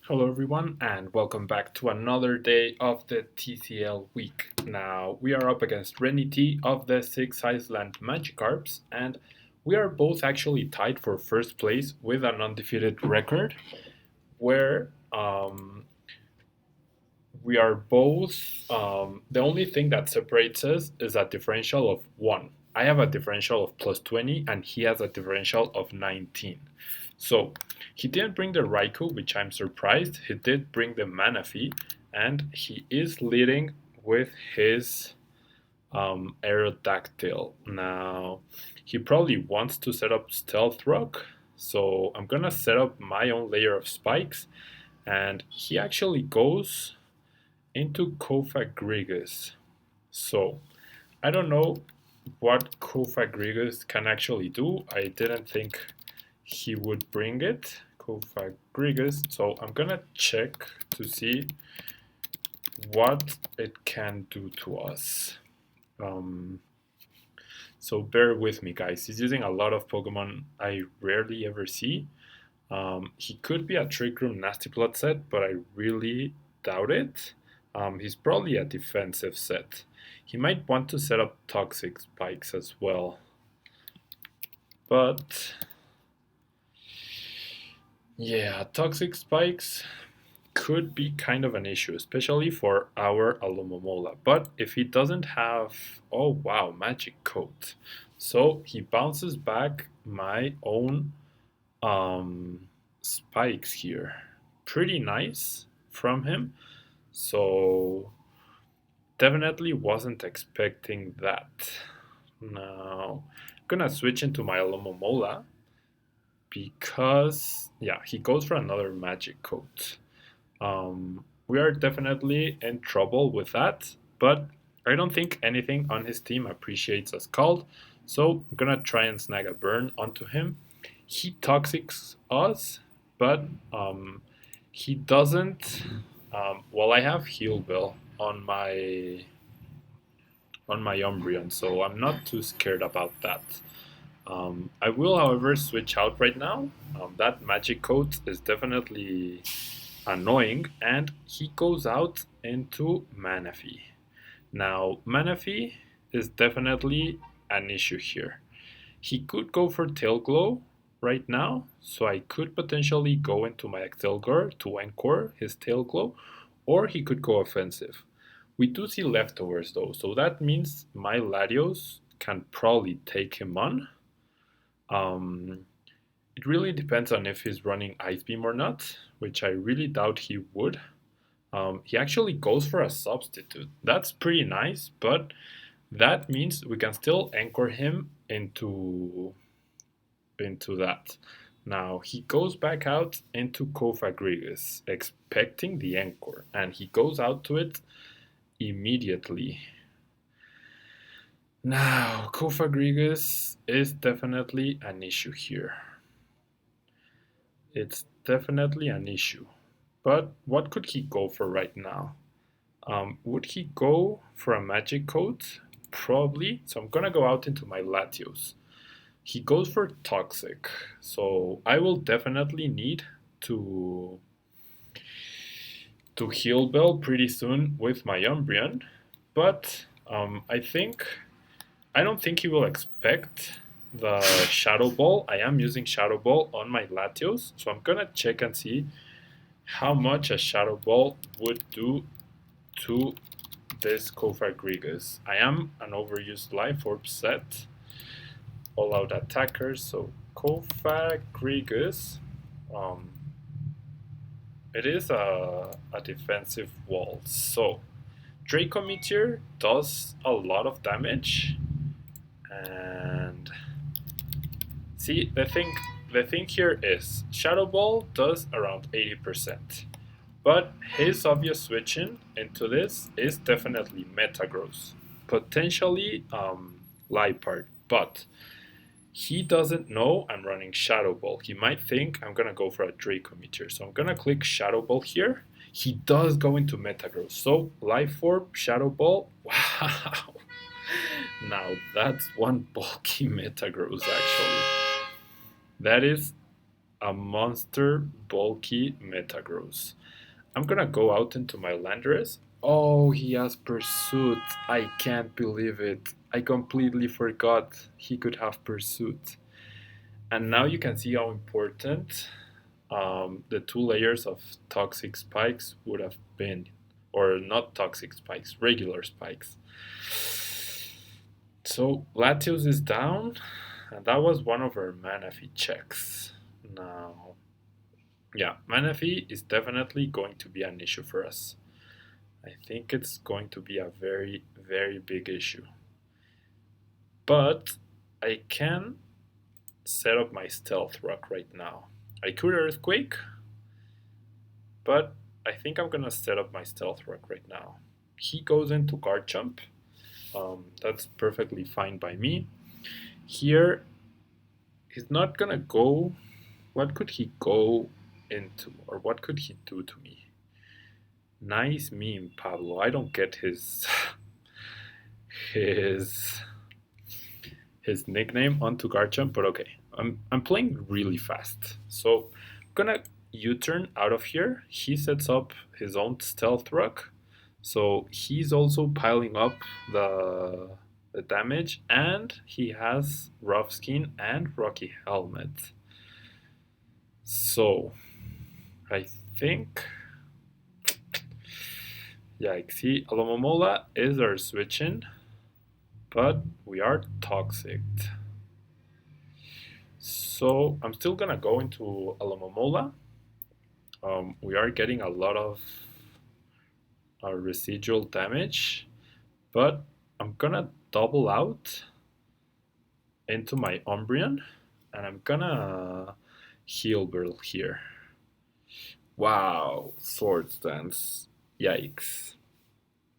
Hello everyone and welcome back to another day of the TCL week. Now we are up against Renny T of the 6 Iceland Magikarps and we are both actually tied for first place with an undefeated record where we are both the only thing that separates us is a differential of 1. I have a differential of plus 20 and he has a differential of 19. So he didn't bring the Raikou, which I'm surprised. He did bring the Manaphy, and he is leading with his Aerodactyl. Now, he probably wants to set up Stealth Rock, so I'm gonna set up my own layer of spikes, and he actually goes into Cofagrigus. So, I don't know what Cofagrigus can actually do. I didn't think he would bring it, Cofagrigus. So I'm gonna check to see what it can do to us. Um, so bear with me, guys. He's using a lot of Pokemon I rarely ever see. He could be a Trick Room Nasty Blood set, but I really doubt it. He's probably a defensive set. He might want to set up Toxic Spikes as well. But yeah, Toxic Spikes could be kind of an issue, especially for our Alomomola. But if he doesn't have, oh wow, Magic Coat. So he bounces back my own spikes here. Pretty nice from him. So definitely wasn't expecting that. Now I'm gonna switch into my Alomomola because yeah, he goes for another Magic Coat. We are definitely in trouble with that, but I don't think anything on his team appreciates a Scald, so I'm gonna try and snag a burn onto him. He toxics us, but he doesn't. Well, I have Heal Bell on my Umbreon, so I'm not too scared about that. I will, however, switch out right now. That Magic Coat is definitely annoying, and he goes out into Manaphy. Now, Manaphy is definitely an issue here. He could go for Tail Glow right now, so I could potentially go into my Excelgor to encore his Tail Glow, or he could go offensive. We do see leftovers though, so that means my Latios can probably take him on. Um, it really depends on if he's running Ice Beam or not, which I really doubt he would. He actually goes for a substitute. That's pretty nice, but that means we can still anchor him into that. Now he goes back out into Cofagrigus, expecting the anchor, and he goes out to it immediately. Now Cofagrigus is definitely an issue here. It's definitely an issue. But what could he go for right now? Would he go for a Magic Coat? Probably. So I'm gonna go out into my Latios. He goes for Toxic. So I will definitely need to heal Bell pretty soon with my Umbreon. But I don't think he will expect the Shadow Ball. I am using Shadow Ball on my Latios, so I'm gonna check and see how much a Shadow Ball would do to this Cofagrigus. I am an overused Life Orb set, all out attackers, so Cofagrigus, um, it is a defensive wall. So Draco Meteor does a lot of damage, and see the thing here is Shadow Ball does around 80%. But his obvious switching into this is definitely Metagross, potentially Liepard, but he doesn't know I'm running Shadow Ball. He might think I'm gonna go for a Draco Meteor, so I'm gonna click Shadow Ball here. He does go into Metagross, so Life Orb, Shadow Ball, wow. Now that's one bulky Metagross actually. That is a monster bulky Metagross. I'm gonna go out into my Landorus. Oh, he has Pursuit. I can't believe it. I completely forgot he could have Pursuit. And now you can see how important the 2 layers of toxic spikes would have been. Or not toxic spikes, regular spikes. So Latios is down, and that was one of our Manaphy checks. Now, yeah, Manaphy is definitely going to be an issue for us. I think it's going to be a very, very big issue. But I can set up my Stealth Rock right now. I could Earthquake, but I think I'm gonna set up my Stealth Rock right now. He goes into Guard Jump. That's perfectly fine by me. Here, he's not gonna go. What could he go into, or what could he do to me? Nice meme, Pablo. I don't get his his nickname onto Guard Jump, but okay. I'm playing really fast, so I'm gonna U-turn out of here. He sets up his own Stealth Rock, so he's also piling up the damage, and he has Rough Skin and Rocky Helmet. So I think, yikes, Alomomola is our switch-in, but we are toxic. So I'm still gonna go into Alomomola. We are getting a lot of residual damage, but I'm gonna double out into my Umbreon, and I'm gonna Heal Burl here. Wow, Swords Dance. Yikes.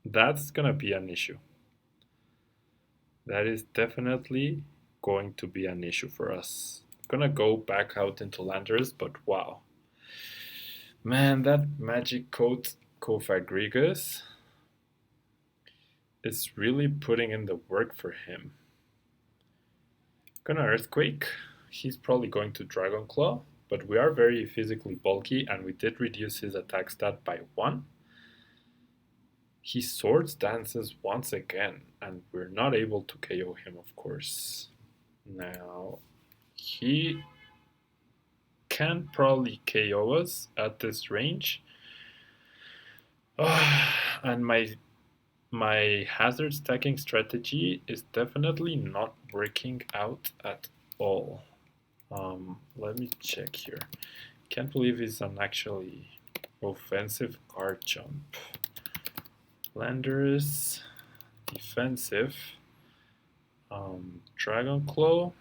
That's gonna be an issue. That is definitely going to be an issue for us. I'm gonna go back out into Landorus, but wow. Man, that magic coat Cofagrigus is really putting in the work for him. Gonna Earthquake. He's probably going to Dragon Claw, but we are very physically bulky, and we did reduce his attack stat by 1. He Swords Dances once again, and we're not able to KO him, of course. Now, he can probably KO us at this range. And my hazard stacking strategy is definitely not working out at all. Let me check here. Can't believe it's an actually offensive Guard Jump. Landorus, defensive. Dragon Claw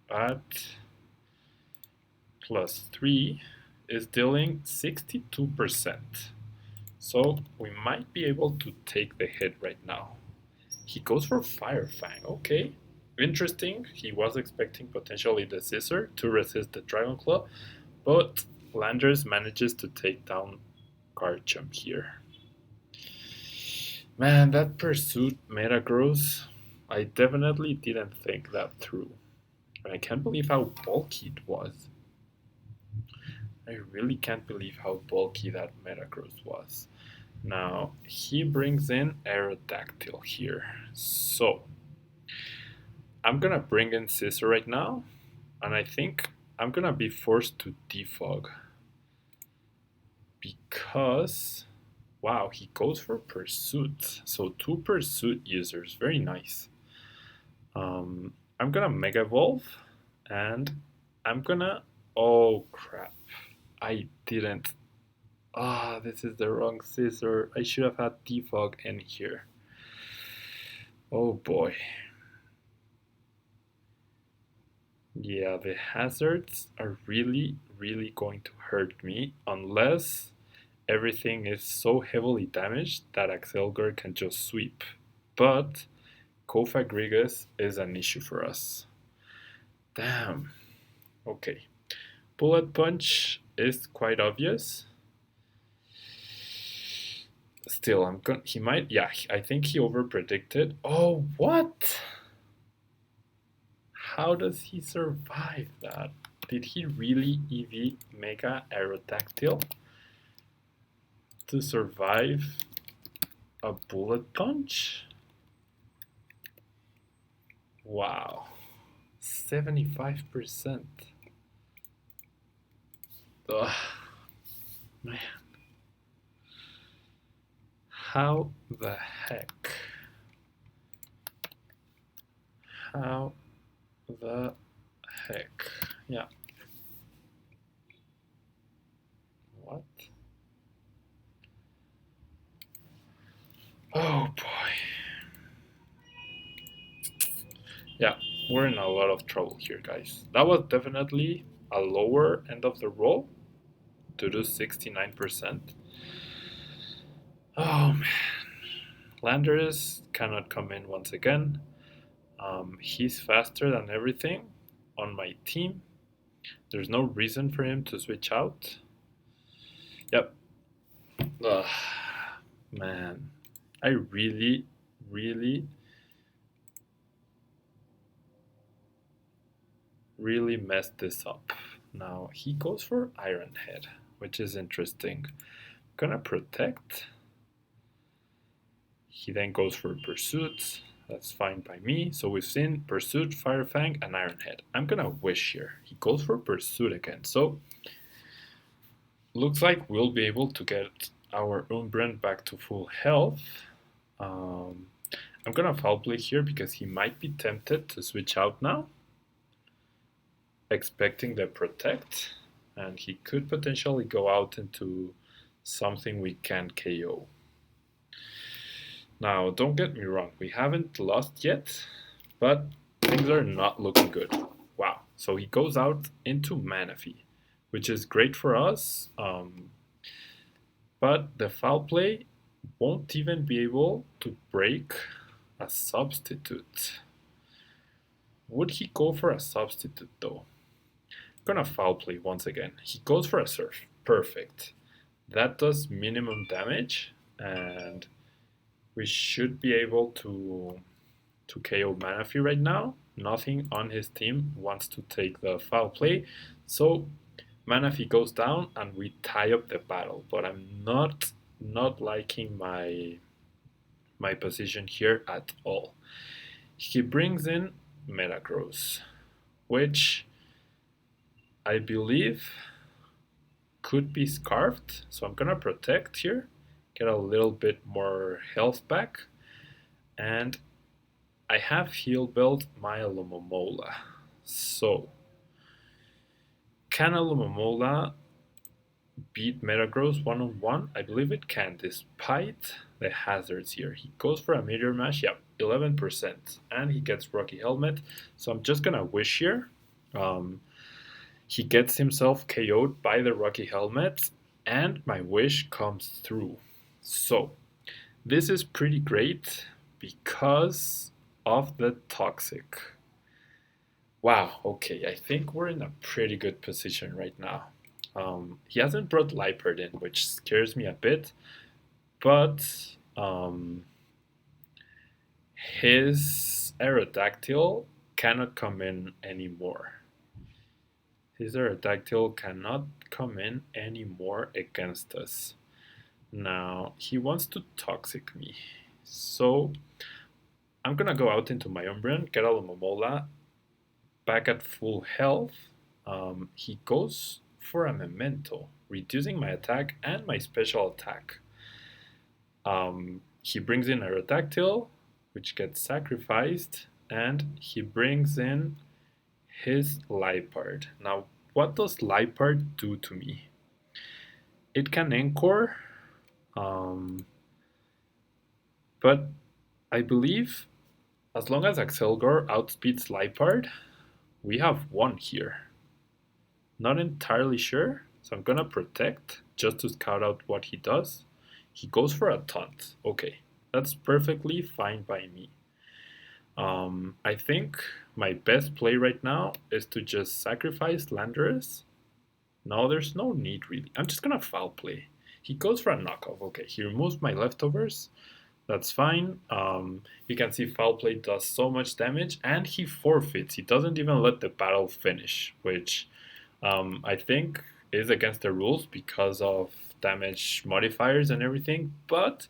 at +3 is dealing 62%. So we might be able to take the hit right now. He goes for Fire Fang. Okay, interesting. He was expecting potentially the Scissor to resist the Dragon Claw, but Landorus manages to take down Guard Jump here. Man, that Pursuit Metagross, I definitely didn't think that through. I can't believe how bulky it was. I really can't believe how bulky that Metagross was. Now, he brings in Aerodactyl here. So, I'm gonna bring in Scissor right now, and I think I'm gonna be forced to defog. Because, wow, he goes for Pursuit. So 2 Pursuit users, very nice. I'm gonna Mega Evolve, and I'm gonna, oh crap, I didn't. This is the wrong Scissor. I should have had defog in here. Oh boy. Yeah, the hazards are really, really going to hurt me unless everything is so heavily damaged that Axelgar can just sweep. But Cofagrigus is an issue for us. Damn. Okay. Bullet Punch is quite obvious. Still, he might, yeah, I think he overpredicted. Oh, what? How does he survive that? Did he really EV Mega Aerodactyl to survive a bullet punch? Wow, 75%. Ugh, man. How the heck? How the heck? Yeah. What? Oh boy. Yeah, we're in a lot of trouble here, guys. That was definitely a lower end of the roll to do 69%. Oh man. Landorus cannot come in once again. He's faster than everything on my team. There's no reason for him to switch out. Yep. Ugh, man. I really, really messed this up. Now he goes for Iron Head, which is interesting. Gonna protect. He then goes for Pursuit. That's fine by me. So we've seen Pursuit, Fire Fang, and Iron Head. I'm gonna Wish here. He goes for Pursuit again. So looks like we'll be able to get our Umbreon back to full health. I'm gonna Foul Play here because he might be tempted to switch out now, expecting the Protect, and he could potentially go out into something we can KO. Now, don't get me wrong, we haven't lost yet, but things are not looking good. Wow, so he goes out into Manaphy, which is great for us, but the Foul Play won't even be able to break a Substitute. Would he go for a Substitute though? Gonna Foul Play once again. He goes for a Surf. Perfect. That does minimum damage, and we should be able to KO Manaphy right now. Nothing on his team wants to take the Foul Play, so Manaphy goes down and we tie up the battle. But I'm not liking my position here at all. He brings in Metagross, which I believe could be Scarfed, so I'm gonna protect here, get a little bit more health back, and I have Heal Belt my Alomomola. So can Alomomola beat Metagross one-on-one? I believe it can, despite the hazards here. He goes for a Meteor Mash, yep, 11%, and he gets Rocky Helmet, so I'm just gonna Wish here. He gets himself KO'd by the Rocky Helmet, and my Wish comes through. So this is pretty great because of the Toxic. Wow, okay, I think we're in a pretty good position right now. He hasn't brought Liepard in, which scares me a bit, but his Aerodactyl cannot come in anymore. His Aerodactyl cannot come in anymore against us. Now, he wants to Toxic me, so I'm gonna go out into my Umbreon, get Alomomola back at full health. He goes for a Memento, reducing my attack and my special attack. He brings in Aerodactyl, which gets sacrificed, and he brings in his Liepard. Now, what does Liepard do to me? It can Encore, but I believe as long as Axelgor outspeeds Liepard, we have won here. Not entirely sure, so I'm gonna protect just to scout out what he does. He goes for a Taunt. Okay, that's perfectly fine by me. I think my best play right now is to just sacrifice Landorus. No, there's no need really. I'm just gonna Foul Play. He goes for a knockoff. Okay, he removes my leftovers. That's fine. You can see Foul Play does so much damage, and he forfeits. He doesn't even let the battle finish, which I think is against the rules because of damage modifiers and everything, but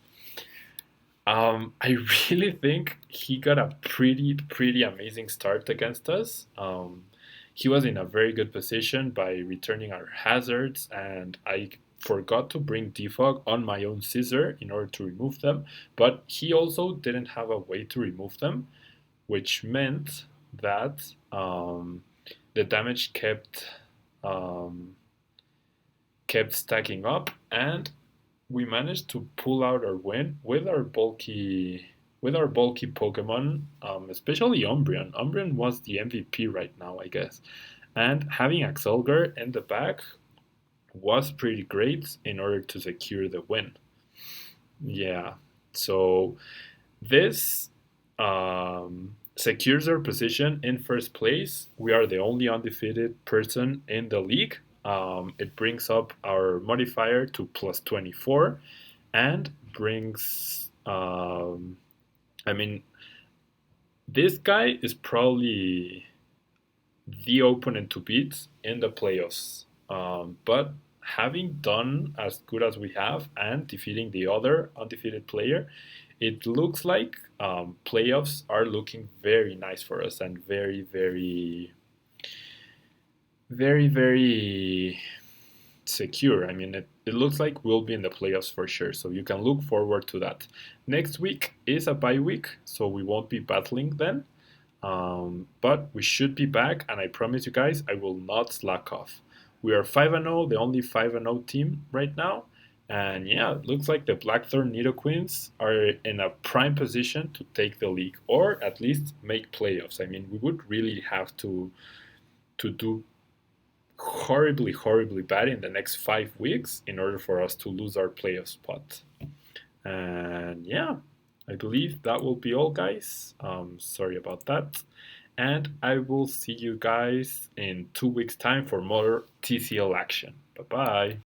I really think he got a pretty amazing start against us. He was in a very good position by returning our hazards, and I forgot to bring defog on my own scissor in order to remove them, but he also didn't have a way to remove them, which meant that the damage um, kept stacking up, and we managed to pull out our win with our bulky Pokemon, especially Umbreon. Umbreon was the MVP right now, I guess. And having Axelgar in the back was pretty great in order to secure the win. Yeah, so this secures our position in first place. We are the only undefeated person in the league. It brings up our modifier to plus 24 and brings, I mean, this guy is probably the opponent to beat in the playoffs. But having done as good as we have and defeating the other undefeated player, it looks like playoffs are looking very nice for us and very secure. I mean, it looks like we'll be in the playoffs for sure, so you can look forward to that. Next week is a bye week, so we won't be battling then. But we should be back, and I promise you guys, I will not slack off. We are 5-0, the only 5-0 team right now. And yeah, it looks like the Blackthorn Nidoqueens are in a prime position to take the league, or at least make playoffs. I mean, we would really have to do horribly bad in the next 5 weeks in order for us to lose our playoff spot. And yeah, I believe that will be all, guys. Sorry about that. And I will see you guys in 2 weeks' time for more TCL action. Bye bye.